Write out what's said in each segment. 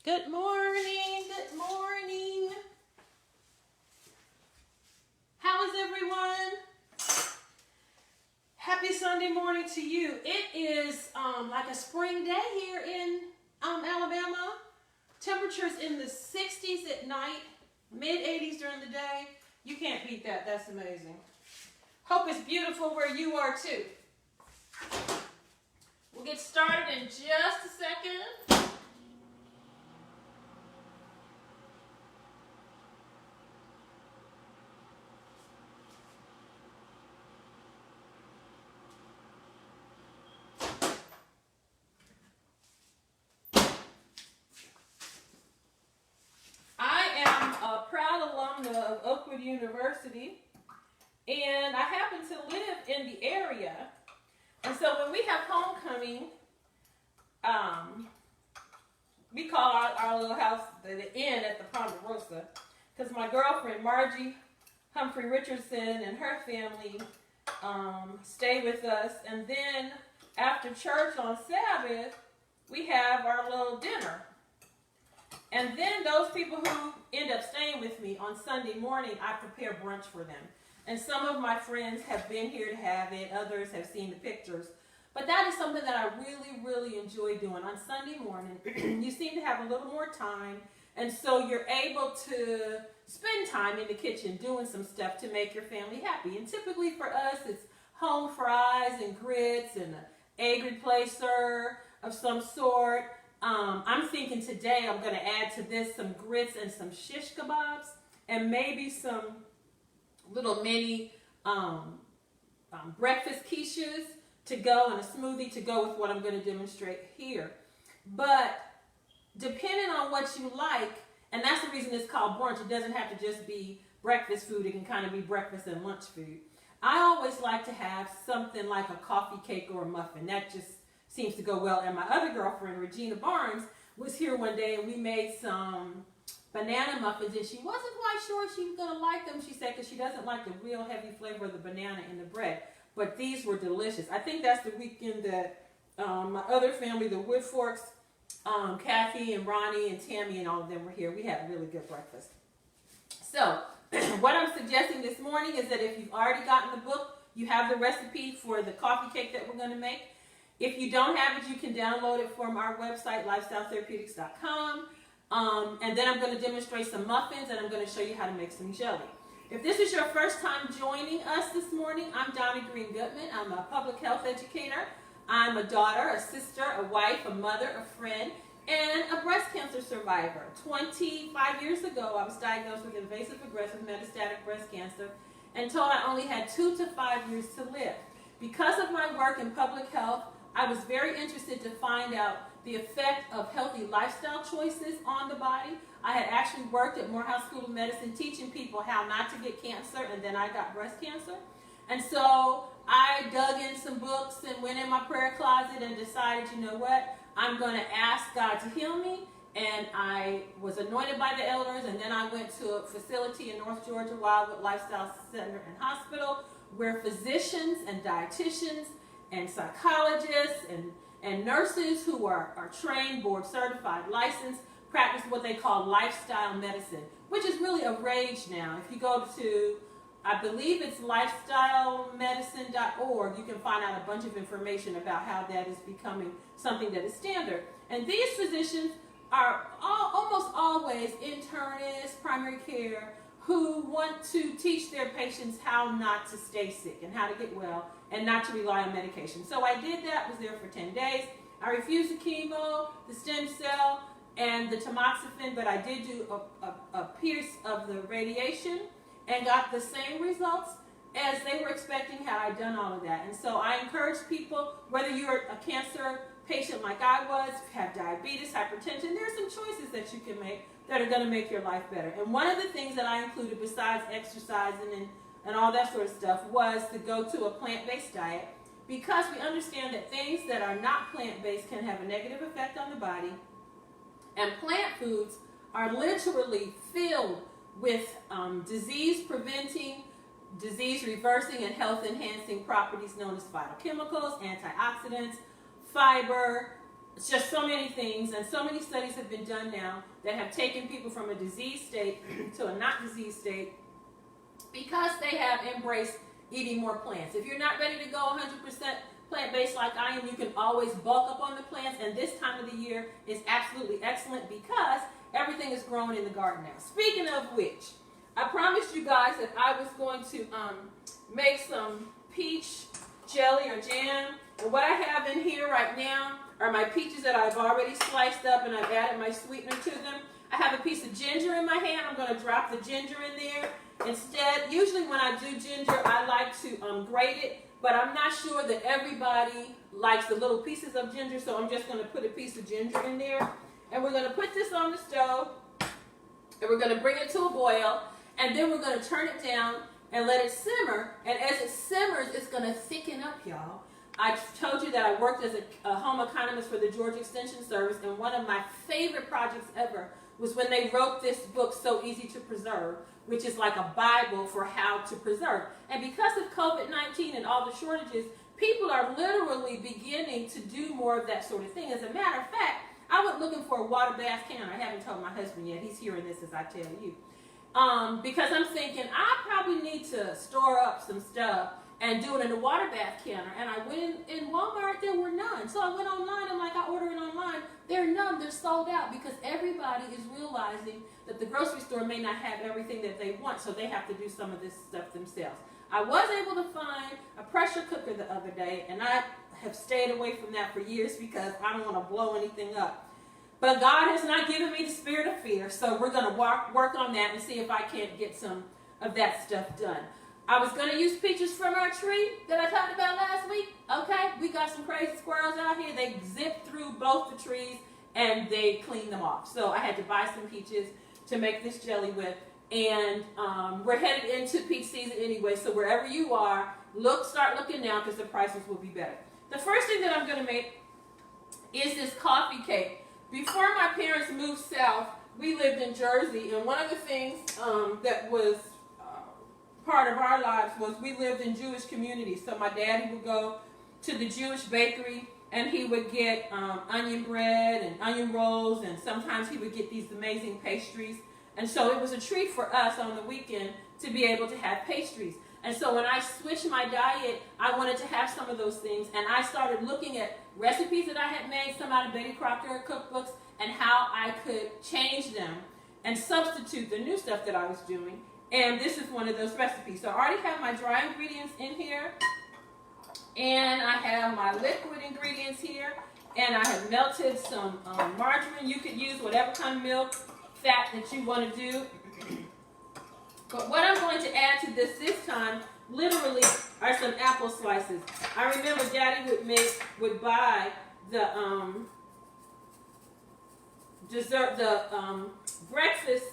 Good morning, good morning. How is everyone? Happy Sunday morning to you. It is like a spring day here in Alabama. Temperatures in the 60s at night, mid 80s during the day. You can't beat that, that's amazing. Hope it's beautiful where you are too. We'll get started in just a second. Of Oakwood University, and I happen to live in the area, and so when we have homecoming, we call our little house the inn at the Ponderosa, because my girlfriend Margie Humphrey Richardson and her family stay with us, and then after church on Sabbath we have our little dinner. And then those people who end up staying with me on Sunday morning, I prepare brunch for them. And some of my friends have been here to have it. Others have seen the pictures. But that is something that I really, really enjoy doing. On Sunday morning, you seem to have a little more time. And so you're able to spend time in the kitchen doing some stuff to make your family happy. And typically for us, it's home fries and grits and an egg replacer of some sort. I'm thinking today I'm going to add to this some grits and some shish kebabs and maybe some little mini breakfast quiches to go and a smoothie to go with what I'm going to demonstrate here. But depending on what you like, and that's the reason it's called brunch, it doesn't have to just be breakfast food, it can kind of be breakfast and lunch food. I always like to have something like a coffee cake or a muffin. That just seems to go well. And my other girlfriend, Regina Barnes, was here one day and we made some banana muffins, and she wasn't quite sure she was going to like them, she said, because she doesn't like the real heavy flavor of the banana in the bread. But these were delicious. I think that's the weekend that my other family, the Woodforks, Kathy and Ronnie and Tammy and all of them were here. We had a really good breakfast. So what I'm suggesting this morning is that if you've already gotten the book, you have the recipe for the coffee cake that we're going to make. If you don't have it, you can download it from our website, lifestyletherapeutics.com. And then I'm going to demonstrate some muffins, and I'm going to show you how to make some jelly. If this is your first time joining us this morning, I'm Donna Green Goodman. I'm a public health educator. I'm a daughter, a sister, a wife, a mother, a friend, and a breast cancer survivor. 25 years ago, I was diagnosed with invasive aggressive metastatic breast cancer and told I only had 2 to 5 years to live. Because of my work in public health, I was very interested to find out the effect of healthy lifestyle choices on the body. I had actually worked at Morehouse School of Medicine teaching people how not to get cancer, and then I got breast cancer. And so I dug in some books and went in my prayer closet and decided, you know what, I'm going to ask God to heal me. And I was anointed by the elders, and then I went to a facility in North Georgia, Wildwood Lifestyle Center and Hospital, where physicians and dietitians and psychologists and nurses who are trained, board certified, licensed, practice what they call lifestyle medicine, which is really a rage now. If you go to, I believe it's lifestylemedicine.org, you can find out a bunch of information about how that is becoming something that is standard. And these physicians are almost always internists, primary care, who want to teach their patients how not to stay sick and how to get well and not to rely on medication. So I did that, was there for 10 days. I refused the chemo, the stem cell, and the tamoxifen, but I did do a piece of the radiation and got the same results as they were expecting had I done all of that. And so I encourage people, whether you're a cancer patient like I was, have diabetes, hypertension, there are some choices that you can make that are going to make your life better. And one of the things that I included besides exercising and all that sort of stuff was to go to a plant-based diet, because we understand that things that are not plant-based can have a negative effect on the body, and plant foods are literally filled with disease-preventing, disease-reversing, and health-enhancing properties known as phytochemicals, antioxidants, fiber, It's just so many things, and so many studies have been done now that have taken people from a diseased state to a not diseased state because they have embraced eating more plants. If you're not ready to go 100% plant-based like I am, you can always bulk up on the plants, and this time of the year is absolutely excellent because everything is grown in the garden now. Speaking of which, I promised you guys that I was going to make some peach jelly or jam, and what I have in here right now are my peaches that I've already sliced up and I've added my sweetener to them. I have a piece of ginger in my hand. I'm going to drop the ginger in there. Instead, usually when I do ginger, I like to grate it, but I'm not sure that everybody likes the little pieces of ginger, so I'm just going to put a piece of ginger in there. And we're going to put this on the stove, and we're going to bring it to a boil, and then we're going to turn it down and let it simmer. And as it simmers, it's going to thicken up, y'all. I told you that I worked as a home economist for the Georgia Extension Service, and one of my favorite projects ever was when they wrote this book, So Easy to Preserve, which is like a Bible for how to preserve. And because of COVID-19 and all the shortages, people are literally beginning to do more of that sort of thing. As a matter of fact, I went looking for a water bath can. I haven't told my husband yet. He's hearing this as I tell you. Because I'm thinking, I probably need to store up some stuff and do it in a water bath canner. And I went in Walmart, there were none. So I went online, I'm like, I order it online. There are none, they're sold out because everybody is realizing that the grocery store may not have everything that they want, so they have to do some of this stuff themselves. I was able to find a pressure cooker the other day, and I have stayed away from that for years because I don't want to blow anything up. But God has not given me the spirit of fear, so we're going to work on that and see if I can't get some of that stuff done. I was going to use peaches from our tree that I talked about last week. Okay, we got some crazy squirrels out here. They zipped through both the trees and they cleaned them off. So I had to buy some peaches to make this jelly with. And we're headed into peach season anyway, so wherever you are, start looking now because the prices will be better. The first thing that I'm going to make is this coffee cake. Before my parents moved south, we lived in Jersey, and one of the things that was part of our lives was we lived in Jewish communities. So my daddy would go to the Jewish bakery and he would get onion bread and onion rolls, and sometimes he would get these amazing pastries. And so it was a treat for us on the weekend to be able to have pastries. And so when I switched my diet, I wanted to have some of those things, and I started looking at recipes that I had made, some out of Betty Crocker cookbooks, and how I could change them and substitute the new stuff that I was doing. And this is one of those recipes. So I already have my dry ingredients in here. And I have my liquid ingredients here. And I have melted some margarine. You could use whatever kind of milk, fat that you want to do. But what I'm going to add to this time, literally, are some apple slices. I remember Daddy would buy the breakfast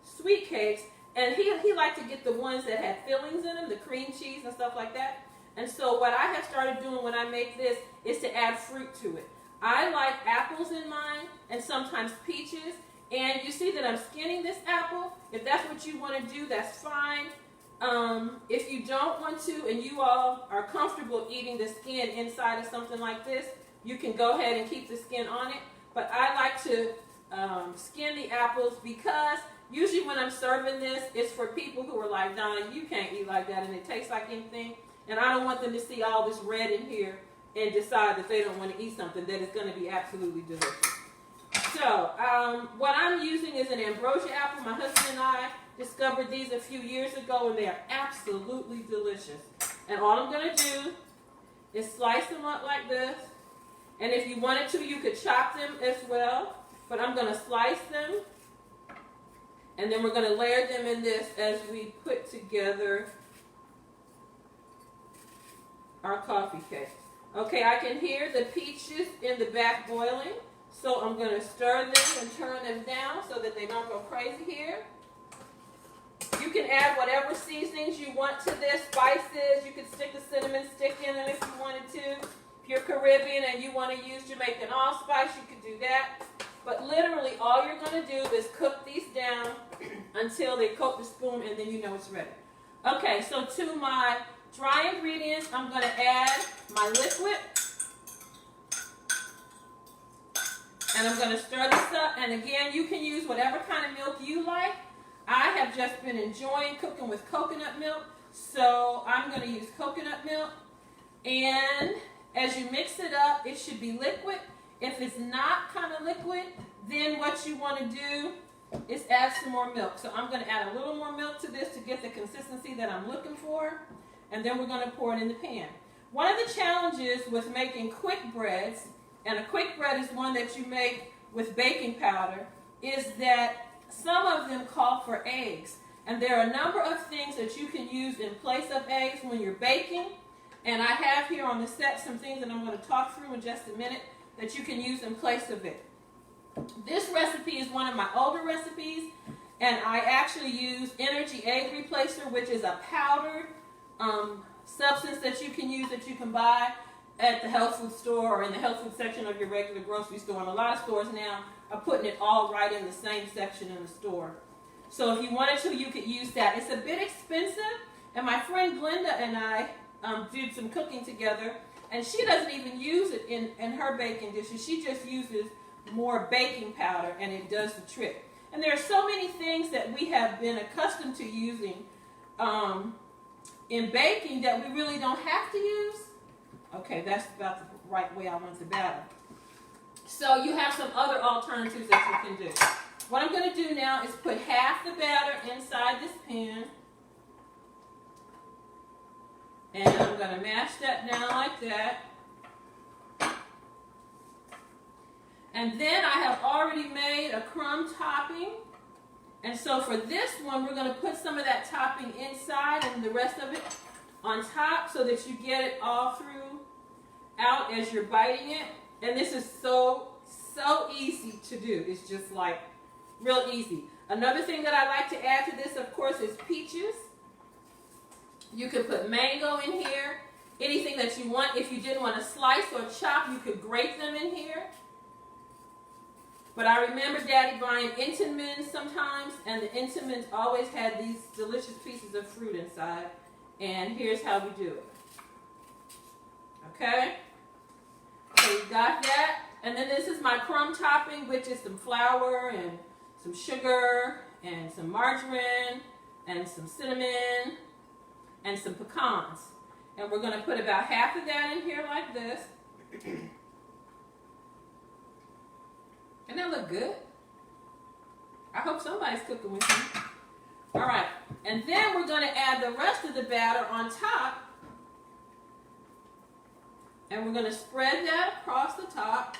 sweet cakes, and he liked to get the ones that had fillings in them, the cream cheese and stuff like that. And so what I have started doing when I make this is to add fruit to it. I like apples in mine, and sometimes peaches. And you see that I'm skinning this apple. If that's what you want to do, that's fine. If you don't want to, and you all are comfortable eating the skin inside of something like this, you can go ahead and keep the skin on it. But I like to skin the apples because usually when I'm serving this, it's for people who are like, Donna, you can't eat like that and it tastes like anything. And I don't want them to see all this red in here and decide that they don't want to eat something that is going to be absolutely delicious. So, what I'm using is an ambrosia apple. My husband and I discovered these a few years ago, and they are absolutely delicious. And all I'm going to do is slice them up like this. And if you wanted to, you could chop them as well. But I'm going to slice them. And then we're going to layer them in this as we put together our coffee cake. Okay, I can hear the peaches in the back boiling. So I'm going to stir them and turn them down so that they don't go crazy here. You can add whatever seasonings you want to this, spices. You could stick a cinnamon stick in it if you wanted to. If you're Caribbean and you want to use Jamaican allspice, you could do that. But literally all you're going to do is cook these down until they coat the spoon, and then you know it's ready. Okay, so to my dry ingredients, I'm going to add my liquid. And I'm going to stir this up. And again, you can use whatever kind of milk you like. I have just been enjoying cooking with coconut milk, so I'm going to use coconut milk. And as you mix it up, it should be liquid. If it's not kind of liquid, then what you want to do is add some more milk. So I'm going to add a little more milk to this to get the consistency that I'm looking for. And then we're going to pour it in the pan. One of the challenges with making quick breads, and a quick bread is one that you make with baking powder, is that some of them call for eggs. And there are a number of things that you can use in place of eggs when you're baking. And I have here on the set some things that I'm going to talk through in just a minute that you can use in place of it. This recipe is one of my older recipes, and I actually use Energy Egg Replacer, which is a powdered substance that you can use, that you can buy at the health food store or in the health food section of your regular grocery store. And a lot of stores now are putting it all right in the same section in the store. So if you wanted to, you could use that. It's a bit expensive, and my friend Glenda and I did some cooking together, and she doesn't even use it in her baking dishes. She just uses more baking powder, and it does the trick. And there are so many things that we have been accustomed to using in baking that we really don't have to use. Okay, that's about the right way I want the batter. So you have some other alternatives that you can do. What I'm going to do now is put half the batter inside this pan. And I'm going to mash that down like that. And then I have already made a crumb topping. And so for this one, we're going to put some of that topping inside and the rest of it on top so that you get it all through out as you're biting it. And this is so easy to do. It's just like real easy. Another thing that I like to add to this, of course, is peaches. You could put mango in here. Anything that you want. If you didn't want to slice or chop, you could grate them in here. But I remember Daddy buying Entenmann's sometimes, and the Entenmann's always had these delicious pieces of fruit inside. And here's how we do it. Okay? So you got that. And then this is my crumb topping, which is some flour and some sugar and some margarine and some cinnamon and some pecans. And we're going to put about half of that in here like this. Doesn't that look good? I hope somebody's cooking with me. All right. And then we're going to add the rest of the batter on top. And we're going to spread that across the top.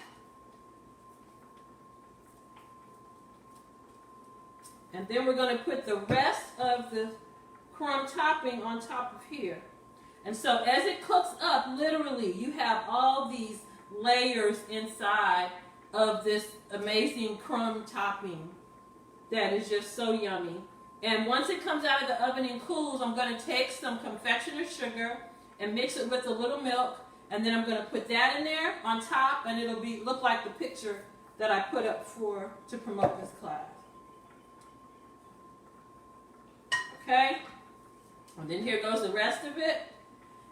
And then we're going to put the rest of the crumb topping on top of here. And so as it cooks up, literally, you have all these layers inside of this amazing crumb topping that is just so yummy. And once it comes out of the oven and cools, I'm going to take some confectioner's sugar and mix it with a little milk. And then I'm going to put that in there on top, and it'll look like the picture that I put up to promote this class. Okay? And then here goes the rest of it.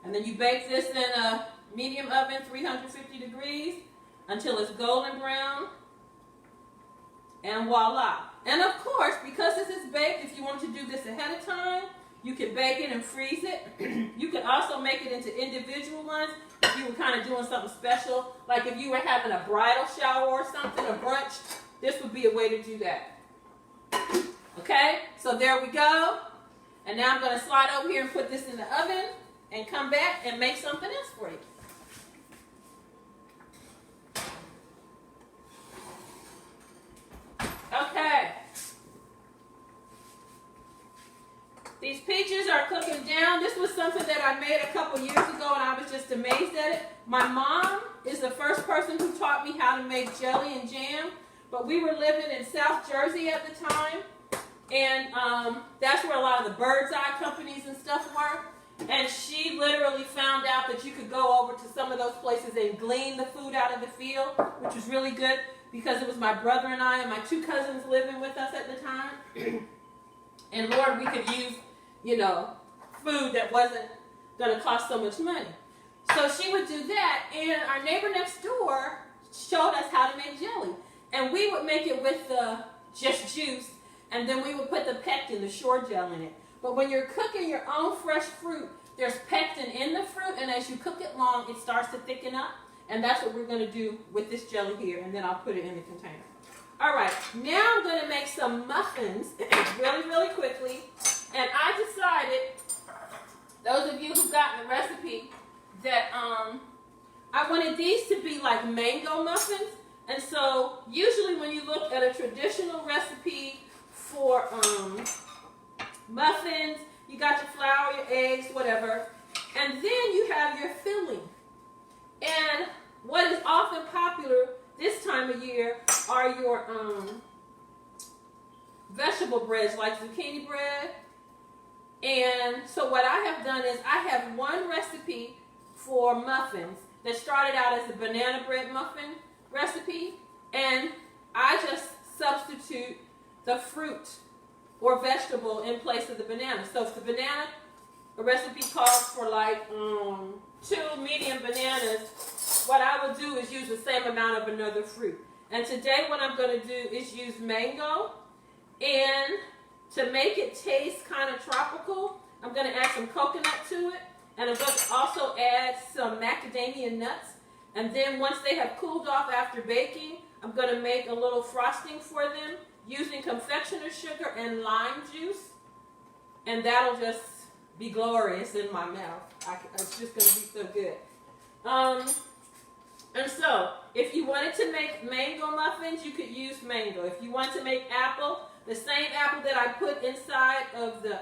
And then you bake this in a medium oven, 350 degrees, until it's golden brown. And voila. And of course, because this is baked, if you want to do this ahead of time, you can bake it and freeze it. You can also make it into individual ones if you were kind of doing something special. Like if you were having a bridal shower or something, a brunch, this would be a way to do that. Okay? So there we go. And now I'm going to slide over here and put this in the oven and come back and make something else for you. Okay. These peaches are cooking down. This was something that I made a couple years ago, and I was just amazed at it. My mom is the first person who taught me how to make jelly and jam, but we were living in South Jersey at the time, and that's where a lot of the Bird's Eye companies and stuff were. And she literally found out that you could go over to some of those places and glean the food out of the field, which was really good because it was my brother and I and my two cousins living with us at the time. And Lord, we could use, food that wasn't going to cost so much money. So she would do that, and our neighbor next door showed us how to make jelly. And we would make it with the just juice, and then we would put the pectin, the shore gel, in it. But when you're cooking your own fresh fruit, there's pectin in the fruit, and as you cook it long, it starts to thicken up. And that's what we're going to do with this jelly here, and then I'll put it in the container. All right, now I'm going to make some muffins really, really quickly. And I decided, those of you who've gotten the recipe, that I wanted these to be like mango muffins. And so usually when you look at a traditional recipe for muffins, you got your flour, your eggs, whatever, and then you have your filling. And what is often popular this time of year are your vegetable breads like zucchini bread. And so what I have done is I have one recipe for muffins that started out as a banana bread muffin recipe, and I just substitute the fruit or vegetable in place of the banana. So if the banana, the recipe calls for like 2 medium bananas, what I would do is use the same amount of another fruit. And today what I'm going to do is use mango, and to make it taste kind of tropical, I'm going to add some coconut to it, and I'm going to also add some macadamia nuts. And then once they have cooled off after baking, I'm going to make a little frosting for them using confectioner's sugar and lime juice. And that'll just be glorious in my mouth. It's just going to be so good. And so, if you wanted to make mango muffins, you could use mango. If you want to make apple, the same apple that I put inside of the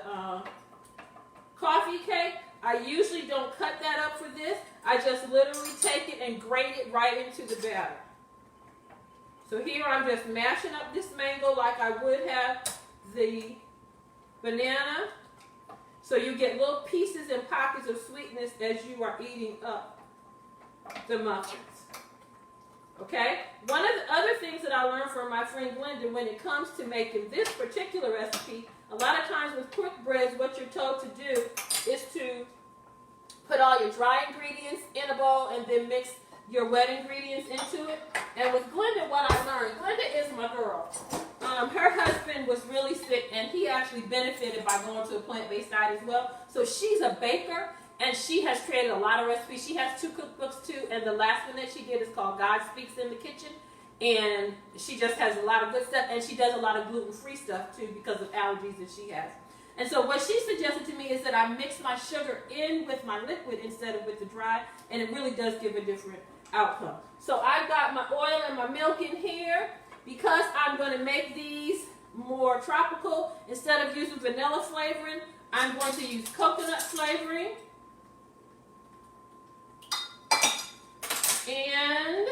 coffee cake, I usually don't cut that up for this. I just literally take it and grate it right into the batter. So here I'm just mashing up this mango like I would have the banana. So you get little pieces and pockets of sweetness as you are eating up the muffins. Okay? One of the other things that I learned from my friend Glenda when it comes to making this particular recipe, a lot of times with quick breads, what you're told to do is to put all your dry ingredients in a bowl and then mix your wet ingredients into it. And with Glenda, what I learned, Glenda is my girl. Her husband was really sick, and he actually benefited by going to a plant-based diet as well. So she's a baker, and she has created a lot of recipes. She has 2 cookbooks too, and the last one that she did is called God Speaks in the Kitchen. And she just has a lot of good stuff, and she does a lot of gluten-free stuff too because of allergies that she has. And so what she suggested to me is that I mix my sugar in with my liquid instead of with the dry, and it really does give a different outcome. So I've got my oil and my milk in here. Because I'm going to make these more tropical, instead of using vanilla flavoring, I'm going to use coconut flavoring. And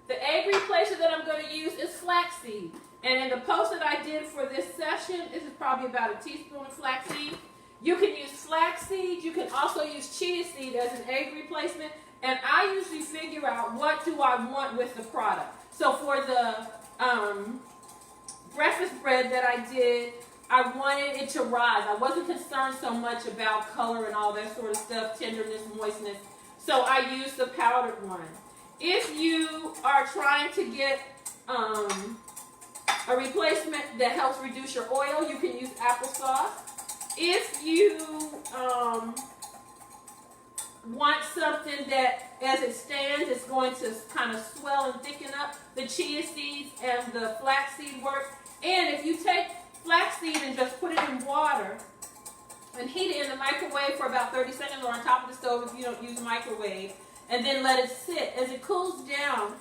the egg replacer that I'm going to use is flaxseed. And in the post that I did for this session, this is probably about a teaspoon of flaxseed. You can use flaxseed. You can also use chia seed as an egg replacement. And I usually figure out what do I want with the product. So for the breakfast bread that I did, I wanted it to rise. I wasn't concerned so much about color and all that sort of stuff, tenderness, moistness. So I used the powdered one. If you are trying to get a replacement that helps reduce your oil, you can use applesauce. If you want something that, as it stands, is going to kind of swell and thicken up, the chia seeds and the flaxseed work. And if you take flaxseed and just put it in water and heat it in the microwave for about 30 seconds or on top of the stove if you don't use a microwave, and then let it sit, as it cools down,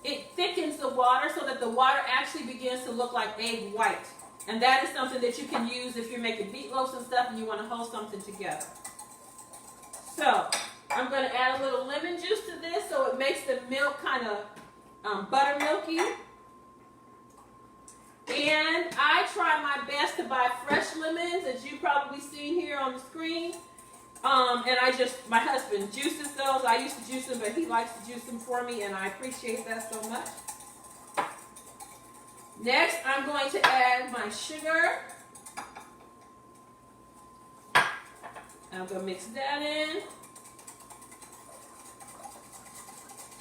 it thickens the water so that the water actually begins to look like egg white. And that is something that you can use if you're making meatloaves and stuff and you want to hold something together. So I'm going to add a little lemon juice to this so it makes the milk kind of buttermilky. And I try my best to buy fresh lemons, as you've probably seen here on the screen. And my husband juices those. I used to juice them, but he likes to juice them for me, and I appreciate that so much. Next, I'm going to add my sugar. I'm going to mix that in.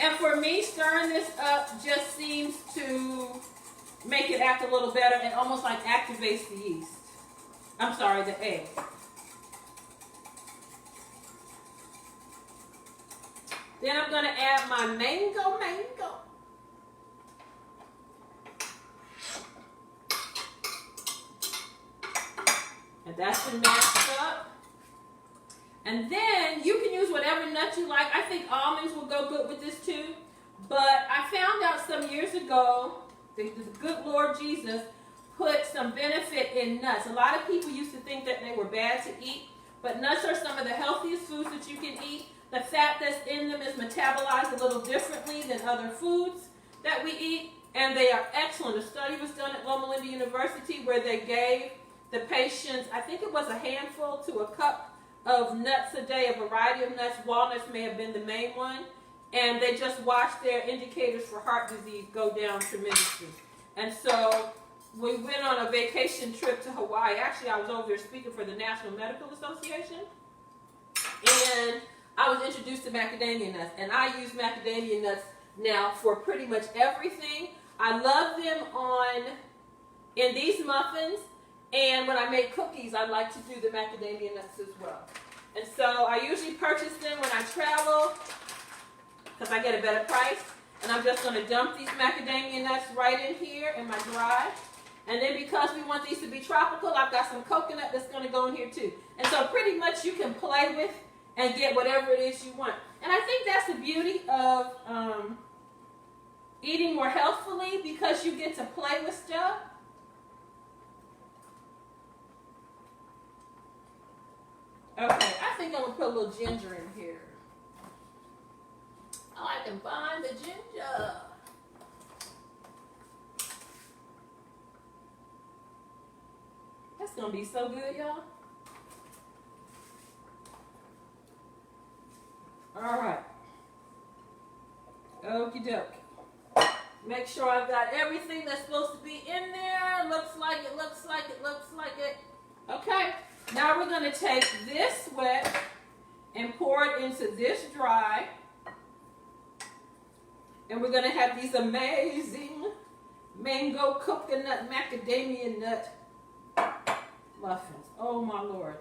And for me, stirring this up just seems to make it act a little better and almost like activates the yeast. I'm sorry, the egg. Then I'm going to add my mango. And that's been mashed up. And then you can use whatever nut you like. I think almonds will go good with this too. But I found out some years ago, the good Lord Jesus put some benefit in nuts. A lot of people used to think that they were bad to eat, but nuts are some of the healthiest foods that you can eat. The fat that's in them is metabolized a little differently than other foods that we eat, and they are excellent. A study was done at Loma Linda University where they gave the patients, I think it was a handful to a cup of nuts a day, a variety of nuts. Walnuts may have been the main one. And they just watched their indicators for heart disease go down tremendously. And so we went on a vacation trip to Hawaii. Actually, I was over there speaking for the National Medical Association. And I was introduced to macadamia nuts. And I use macadamia nuts now for pretty much everything. I love them in these muffins. And when I make cookies, I like to do the macadamia nuts as well. And so I usually purchase them when I travel because I get a better price. And I'm just going to dump these macadamia nuts right in here in my dry. And then because we want these to be tropical, I've got some coconut that's going to go in here too. And so pretty much you can play with and get whatever it is you want. And I think that's the beauty of eating more healthfully, because you get to play with stuff. Okay, I think I'm going to put a little ginger in here. Oh, I can find the ginger. That's going to be so good, y'all. All right. Okie dokie. Make sure I've got everything that's supposed to be in there. Looks like it, looks like it, looks like it. Okay. Now we're going to take this wet and pour it into this dry. And we're going to have these amazing mango coconut macadamia nut muffins. Oh my Lord.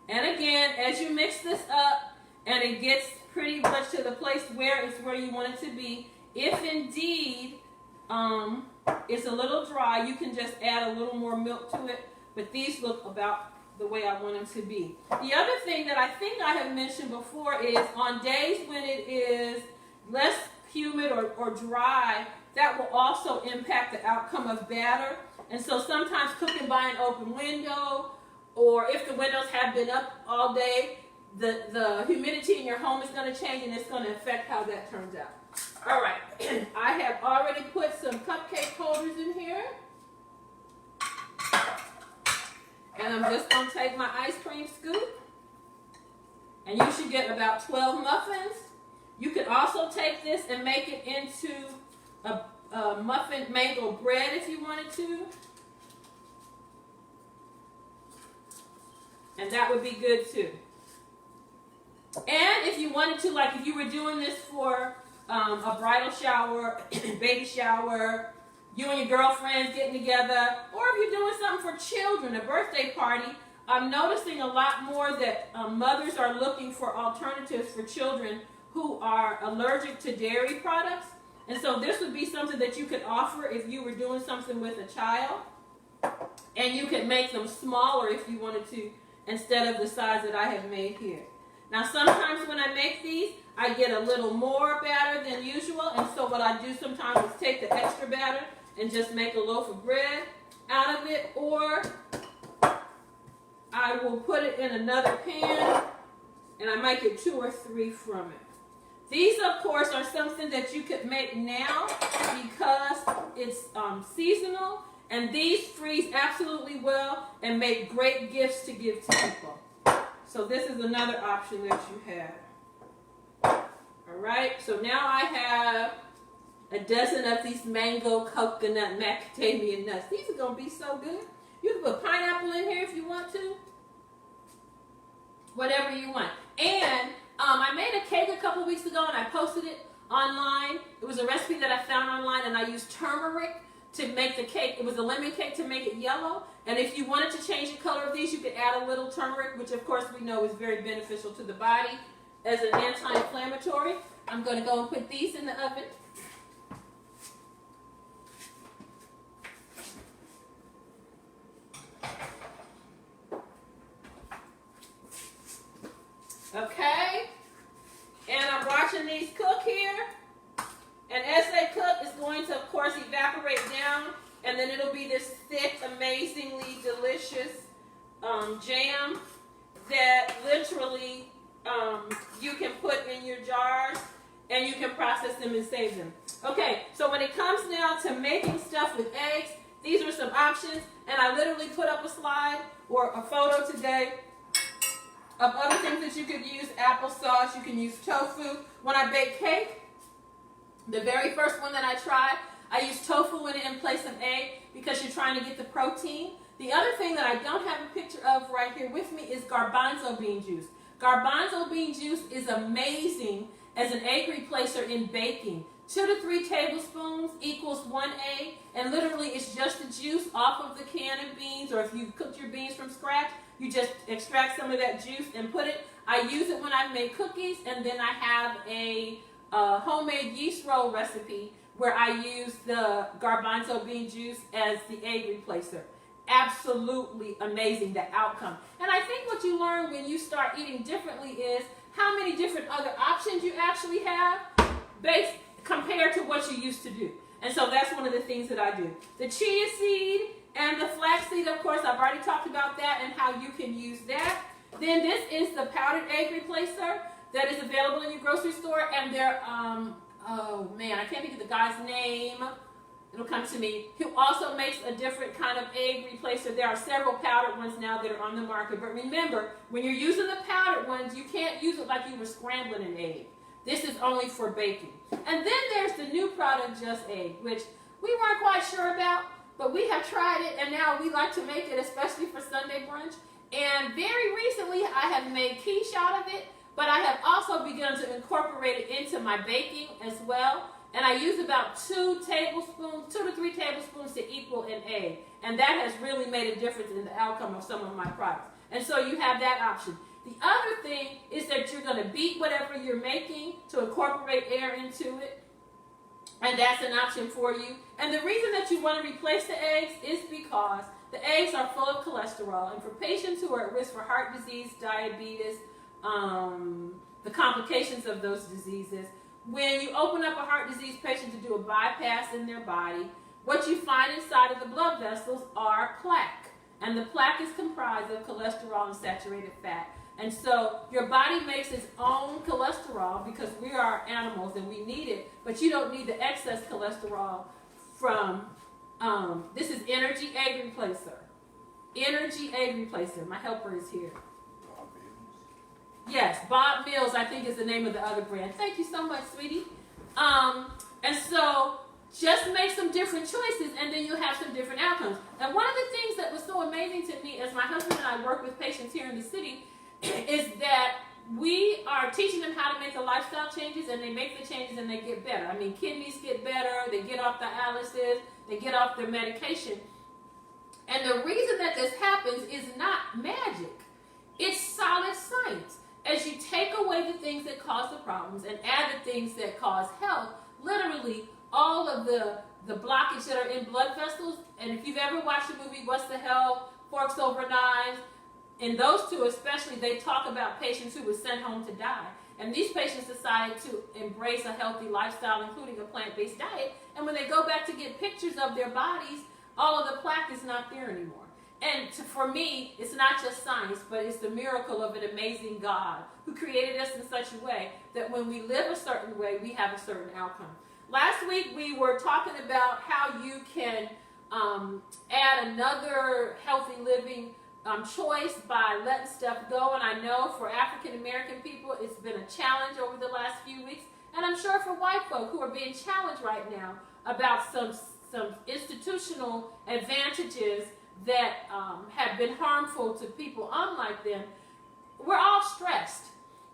And again, as you mix this up and it gets pretty much to the place where it's where you want it to be, if indeed it's a little dry, you can just add a little more milk to it. But these look about the way I want them to be. The other thing that I think I have mentioned before is on days when it is less humid or dry, that will also impact the outcome of batter. And so sometimes cooking by an open window, or if the windows have been up all day, the humidity in your home is going to change, and it's going to affect how that turns out. All right, I have already put some cupcake holders in here. And I'm just going to take my ice cream scoop. And you should get about 12 muffins. You could also take this and make it into a muffin mango bread if you wanted to. And that would be good too. And if you wanted to, like if you were doing this for a bridal shower, baby shower, you and your girlfriends getting together, or if you're doing something for children, a birthday party, I'm noticing a lot more that mothers are looking for alternatives for children who are allergic to dairy products. And so this would be something that you could offer if you were doing something with a child. And you could make them smaller if you wanted to, instead of the size that I have made here. Now sometimes when I make these, I get a little more batter than usual. And so what I do sometimes is take the extra batter and just make a loaf of bread out of it, or I will put it in another pan and I might get 2 or 3 from it. These, of course, are something that you could make now because it's seasonal, and these freeze absolutely well and make great gifts to give to people. So this is another option that you have. All right, so now I have a dozen of these mango coconut macadamia nuts. These are going to be so good. You can put pineapple in here if you want to. whatever you want. And I made a cake a couple weeks ago and I posted it online. It was a recipe that I found online, and I used turmeric to make the cake. It was a lemon cake to make it yellow. And if you wanted to change the color of these, you could add a little turmeric, which of course we know is very beneficial to the body as an anti-inflammatory. I'm going to go and put these in the oven. Okay, and I'm watching these cook here, and as they cook, it's going to, of course, evaporate down, and then it'll be this thick, amazingly delicious jam that literally you can put in your jars, and you can process them and save them. Okay, so when it comes now to making stuff with eggs, these are some options, and I literally put up a slide or a photo today of other things that you could use. Applesauce, you can use tofu. When I bake cake, the very first one that I tried, I used tofu in it in place of egg because you're trying to get the protein. The other thing that I don't have a picture of right here with me is garbanzo bean juice. Garbanzo bean juice is amazing as an egg replacer in baking. 2 to 3 tablespoons equals 1 egg, and literally it's just the juice off of the can of beans, or if you cooked your beans from scratch, you just extract some of that juice and put it. I use it when I make cookies, and then I have a homemade yeast roll recipe where I use the garbanzo bean juice as the egg replacer. Absolutely amazing, the outcome. And I think what you learn when you start eating differently is how many different other options you actually have based compared to what you used to do. And so that's one of the things that I do. The chia seed and the flaxseed, of course, I've already talked about that and how you can use that. Then this is the powdered egg replacer that is available in your grocery store. And they're, oh man, I can't think of the guy's name. It'll come to me. Who also makes a different kind of egg replacer. There are several powdered ones now that are on the market. But remember, when you're using the powdered ones, you can't use it like you were scrambling an egg. This is only for baking. And then there's the new product, Just Egg, which we weren't quite sure about, but we have tried it, and now we like to make it, especially for Sunday brunch. And very recently, I have made quiche out of it, but I have also begun to incorporate it into my baking as well. And I use about 2 to 3 tablespoons to equal an egg. And that has really made a difference in the outcome of some of my products. And so you have that option. The other thing is that you're going to beat whatever you're making to incorporate air into it. And that's an option for you. And the reason that you want to replace the eggs is because the eggs are full of cholesterol. And for patients who are at risk for heart disease, diabetes, the complications of those diseases, when you open up a heart disease patient to do a bypass in their body, what you find inside of the blood vessels are plaque. And the plaque is comprised of cholesterol and saturated fat. And so your body makes its own cholesterol because we are animals and we need it, but you don't need the excess cholesterol from, this is Energy Egg Replacer. Energy Egg Replacer. My helper is here. Bob Mills. Yes, Bob Mills, I think is the name of the other brand. Thank you so much, sweetie. And so just make some different choices and then you'll have some different outcomes. And one of the things that was so amazing to me as my husband and I work with patients here in the city is that we are teaching them how to make the lifestyle changes, and they make the changes and they get better. I mean, kidneys get better, they get off dialysis, they get off their medication. And the reason that this happens is not magic. It's solid science. As you take away the things that cause the problems and add the things that cause health, literally all of the blockage that are in blood vessels, and if you've ever watched the movie What's the Hell, Forks Over Knives, in those two especially, they talk about patients who were sent home to die. And these patients decided to embrace a healthy lifestyle, including a plant-based diet. And when they go back to get pictures of their bodies, all of the plaque is not there anymore. And for me, it's not just science, but it's the miracle of an amazing God who created us in such a way that when we live a certain way, we have a certain outcome. Last week, we were talking about how you can add another healthy living choice by letting stuff go. And I know for African American people, it's been a challenge over the last few weeks. And I'm sure for white folk who are being challenged right now about some institutional advantages that have been harmful to people unlike them, we're all stressed.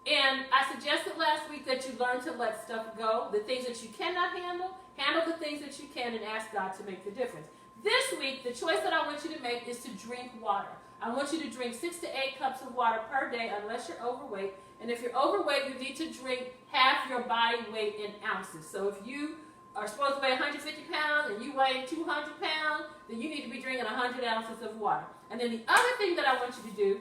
And I suggested last week that you learn to let stuff go. The things that you cannot handle, handle the things that you can, and ask God to make the difference. This week, the choice that I want you to make is to drink water. I want you to drink 6 to 8 cups of water per day unless you're overweight. And if you're overweight, you need to drink half your body weight in ounces. So if you are supposed to weigh 150 pounds and you weigh 200 pounds, then you need to be drinking 100 ounces of water. And then the other thing that I want you to do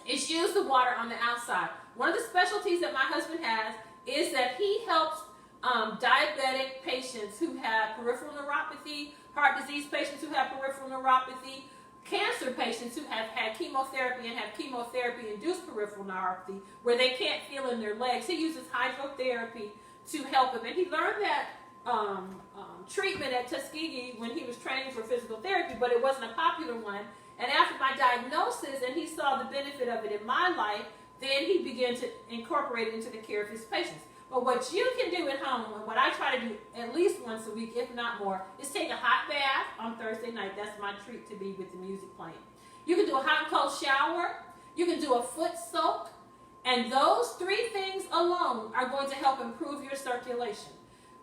is use the water on the outside. One of the specialties that my husband has is that he helps diabetic patients who have peripheral neuropathy, heart disease patients who have peripheral neuropathy, cancer patients who have had chemotherapy and have chemotherapy-induced peripheral neuropathy where they can't feel in their legs. He uses hydrotherapy to help them. And he learned that treatment at Tuskegee when he was training for physical therapy, but it wasn't a popular one. And after my diagnosis, and he saw the benefit of it in my life, then he began to incorporate it into the care of his patients. But what you can do at home, and what I try to do at least once a week, if not more, is take a hot bath on Thursday night. That's my treat to be with the music playing. You can do a hot and cold shower. You can do a foot soak. And those 3 things alone are going to help improve your circulation.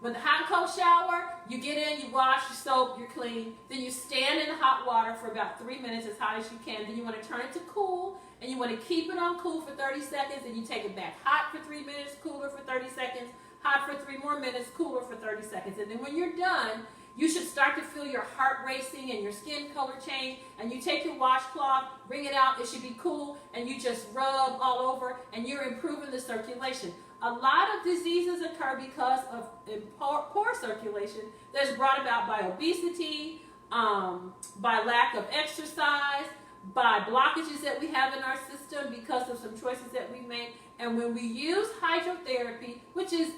With the hot and cold shower, you get in, you wash, you soap, you're clean. Then you stand in the hot water for about 3 minutes, as hot as you can. Then you want to turn it to cool, and you want to keep it on cool for 30 seconds. Then you take it back hot for 3 minutes, cooler for 30 seconds, hot for 3 more minutes, cooler for 30 seconds. And then when you're done, you should start to feel your heart racing and your skin color change. And you take your washcloth, wring it out, it should be cool, and you just rub all over, and you're improving the circulation. A lot of diseases occur because of poor circulation that's brought about by obesity, by lack of exercise, by blockages that we have in our system because of some choices that we make. And when we use hydrotherapy, which is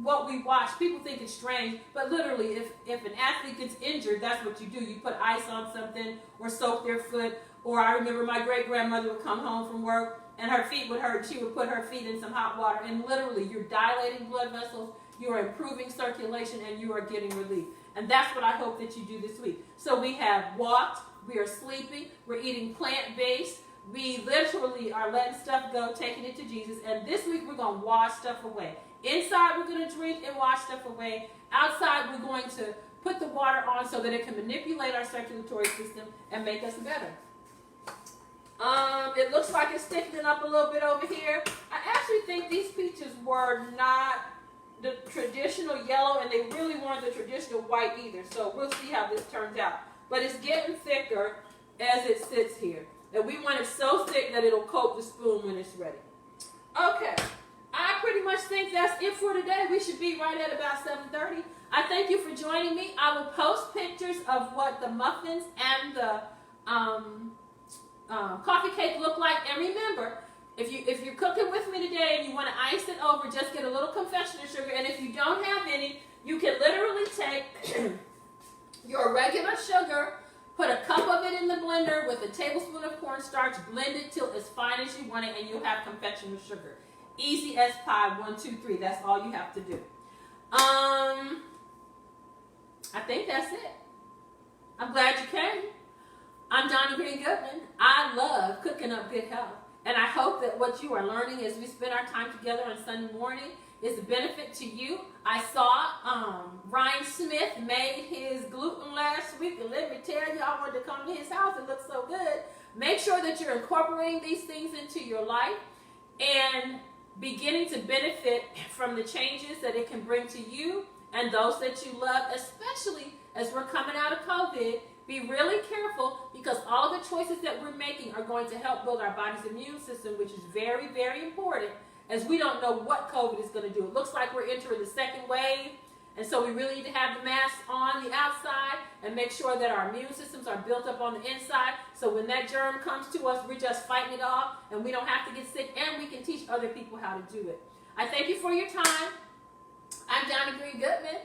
what we watch, people think it's strange, but literally if an athlete gets injured, that's what you do. You put ice on something or soak their foot. Or I remember my great-grandmother would come home from work and her feet would hurt. She would put her feet in some hot water, and literally you're dilating blood vessels, you are improving circulation, and you are getting relief. And that's what I hope that you do this week. So we have walked, we are sleeping, we're eating plant-based, we literally are letting stuff go, taking it to Jesus, and this week we're going to wash stuff away. Inside we're going to drink and wash stuff away. Outside we're going to put the water on so that it can manipulate our circulatory system and make us better. It looks like it's thickening up a little bit over here. I actually think these peaches were not the traditional yellow, and they really weren't the traditional white either. So we'll see how this turns out. But it's getting thicker as it sits here. And we want it so thick that it'll coat the spoon when it's ready. Okay. I pretty much think that's it for today. We should be right at about 7:30. I thank you for joining me. I will post pictures of what the muffins and the coffee cake look like. And remember, if you're cooking with me today and you want to ice it over, just get a little confectioner sugar. And if you don't have any, you can literally take your regular sugar, put a cup of it in the blender with a tablespoon of cornstarch, blend it till as fine as you want it, and you'll have confectioner sugar. Easy as pie, 1, 2, 3. That's all you have to do. I think that's it. I'm glad you came. I'm Donna Green Goodman. I love cooking up good health. And I hope that what you are learning as we spend our time together on Sunday morning is a benefit to you. I saw Ryan Smith made his gluten last week. And let me tell you, I wanted to come to his house. It looks so good. Make sure that you're incorporating these things into your life and beginning to benefit from the changes that it can bring to you and those that you love, especially as we're coming out of COVID. Be really careful because all of the choices that we're making are going to help build our body's immune system, which is very, very important, as we don't know what COVID is going to do. It looks like we're entering the second wave, and so we really need to have the mask on the outside and make sure that our immune systems are built up on the inside, so when that germ comes to us, we're just fighting it off, and we don't have to get sick, and we can teach other people how to do it. I thank you for your time. I'm Donna Green Goodman.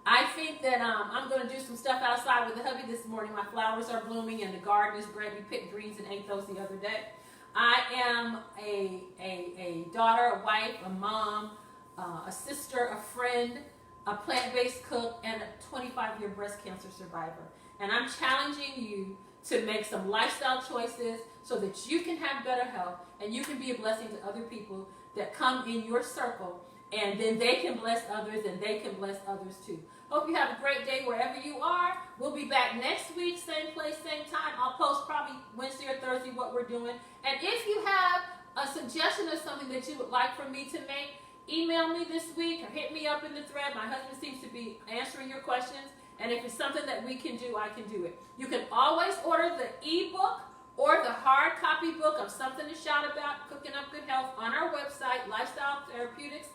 I think that I'm going to do some stuff outside with the hubby this morning. My flowers are blooming and the garden is great. We picked greens and ate those the other day. I am a daughter, a wife, a mom, a sister, a friend, a plant-based cook, and a 25-year breast cancer survivor. And I'm challenging you to make some lifestyle choices so that you can have better health and you can be a blessing to other people that come in your circle, and then they can bless others and they can bless others too. Hope you have a great day wherever you are. We'll be back next week, same place, same time. I'll post probably Wednesday or Thursday what we're doing. And if you have a suggestion of something that you would like for me to make, email me this week or hit me up in the thread. My husband seems to be answering your questions. And if it's something that we can do, I can do it. You can always order the ebook or the hard copy book of Something to Shout About, Cooking Up Good Health, on our website, Lifestyle Therapeutics.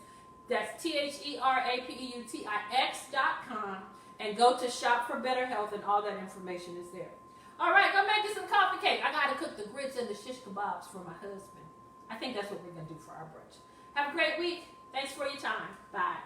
That's THERAPEUTIX.com. And go to Shop for Better Health, and all that information is there. All right, go make you some coffee cake. I got to cook the grits and the shish kebabs for my husband. I think that's what we're going to do for our brunch. Have a great week. Thanks for your time. Bye.